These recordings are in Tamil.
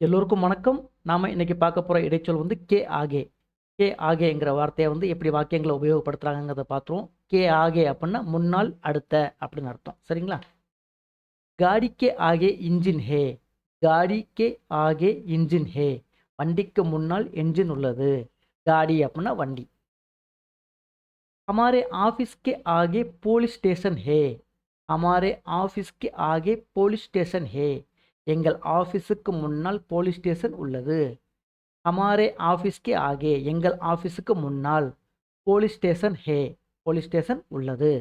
எல்லோருக்கும் வணக்கம். நாம இன்னைக்கு பார்க்க போற இடைச்சொல் வந்து கே ஆகே. கே ஆகேங்கிற வார்த்தைய வந்து எப்படி வாக்கியங்கள உபயோகப்படுத்துறாங்கங்கிறத பார்த்துருவோம். கே ஆகே அப்புட்ன்னா முன்னால், அடுத்த அப்படின்னு அர்த்தம். சரிங்களா? காடி கே ஆகே இன்ஜின் ஹே. காடி கே ஆகே இன்ஜின் ஹே. வண்டிக்கு முன்னால் என்ஜின் உள்ளது. காடி அப்புட்ன்னா வண்டி. हमारे ऑफिस के आगे पुलिस स्टेशन है. हमारे ऑफिस के आगे पुलिस स्टेशन है. எங்கள் ஆஃபீஸுக்கு முன்னால் போலீஸ் ஸ்டேஷன் உள்ளது. हमारे ऑफिस के आगे எங்கள் ஆஃபீஸுக்கு முன்னால் போலீஸ் ஸ்டேஷன் है. போலீஸ் ஸ்டேஷன் உள்ளது.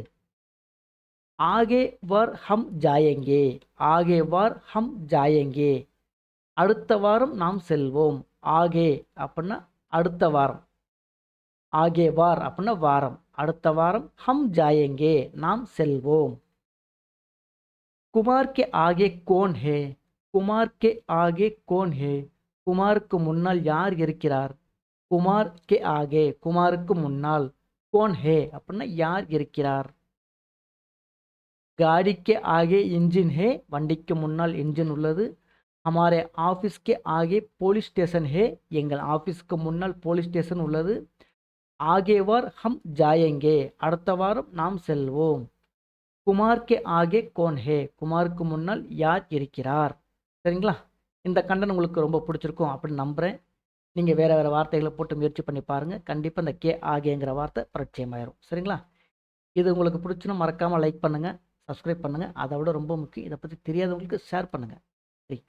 आगे बार हम जाएंगे. आगे बार हम जाएंगे. அடுத்த வாரம் நாம் செல்வோம். ஆகே அப்படின்னா அடுத்த வாரம். ஆகே வார் அப்படின்னா வாரம். அடுத்த வாரம் हम जाएंगे நாம் செல்வோம். कुमार के आगे कौन है. कुमार के आगे कौन है. குமாருக்கு முன்னால் யார் இருக்கிறார். குமார் கே ஆகே குமாருக்கு முன்னால் கோன் ஹே அப்படின்னா யார் இருக்கிறார். காடி கே ஆகே இன்ஜின் ஹே வண்டிக்கு முன்னால் என்ஜின் உள்ளது. हमारे office K Aake police station ஹே எங்கள் ஆஃபீஸ்க்கு முன்னால் போலீஸ் ஸ்டேஷன் உள்ளது. ஆகே வார் ஹம் ஜாயேங்கே அடுத்த வாரம் நாம் செல்வோம். குமார் கே ஆகே கோன் ஹே குமாருக்கு முன்னால் யார் இருக்கிறார். சரிங்களா? இந்த கண்டனம் உங்களுக்கு ரொம்ப பிடிச்சிருக்கும் அப்படின்னு நம்புகிறேன். நீங்கள் வேறு வேறு வார்த்தைகளை போட்டு முயற்சி பண்ணி பாருங்கள். கண்டிப்பாக இந்த கே ஆகேங்கிற வார்த்தை பரிச்சயமாயிரும். சரிங்களா? இது உங்களுக்கு பிடிச்சுன்னா மறக்காமல் லைக் பண்ணுங்கள், சப்ஸ்கிரைப் பண்ணுங்கள். அதை விட ரொம்ப முக்கியம், இதை பற்றி தெரியாதவங்களுக்கு ஷேர் பண்ணுங்கள். சரி.